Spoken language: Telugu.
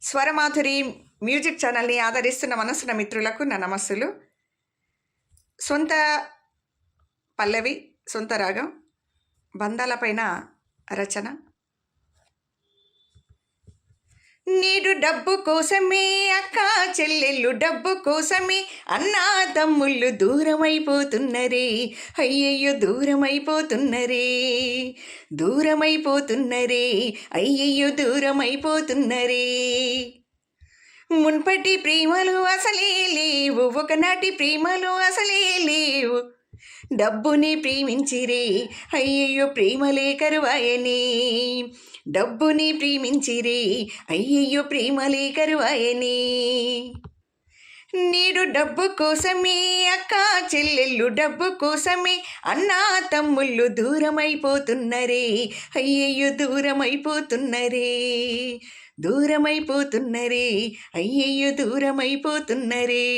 స్వరమాధురి మ్యూజిక్ ఛానల్ని ఆదరిస్తున్న మనసున్న మిత్రులకు నా నమస్సులు. సొంత పల్లవి, సొంత రాగం, బంధాలపైన రచన. నీడు డబ్బు కోసమే అక్క చెల్లెళ్ళు, డబ్బు కోసమే అన్నా తమ్ముళ్ళు దూరమైపోతున్నరే, అయ్యయ్యో దూరమైపోతున్నరే, దూరమైపోతున్నరే, అయ్యయ్యో దూరమైపోతున్నరే. మున్పటి ప్రేమలు అసలే లేవు, ఒకనాటి ప్రేమలు అసలే లేవు, డబ్బుని ప్రేమించిరే, అయ్యయ్యో ప్రేమలే కరువాయనే, డబ్బుని ప్రేమించిరే, అయ్యయ్యో ప్రేమలే కరువాయనే. నీడు డబ్బు కోసమే అక్క చెల్లెళ్ళు, డబ్బు కోసమే అన్నా తమ్ముళ్ళు దూరమైపోతున్నరే, అయ్యయ్యో దూరమైపోతున్నరే, దూరమైపోతున్నరే, అయ్యయ్యో దూరమైపోతున్నరే.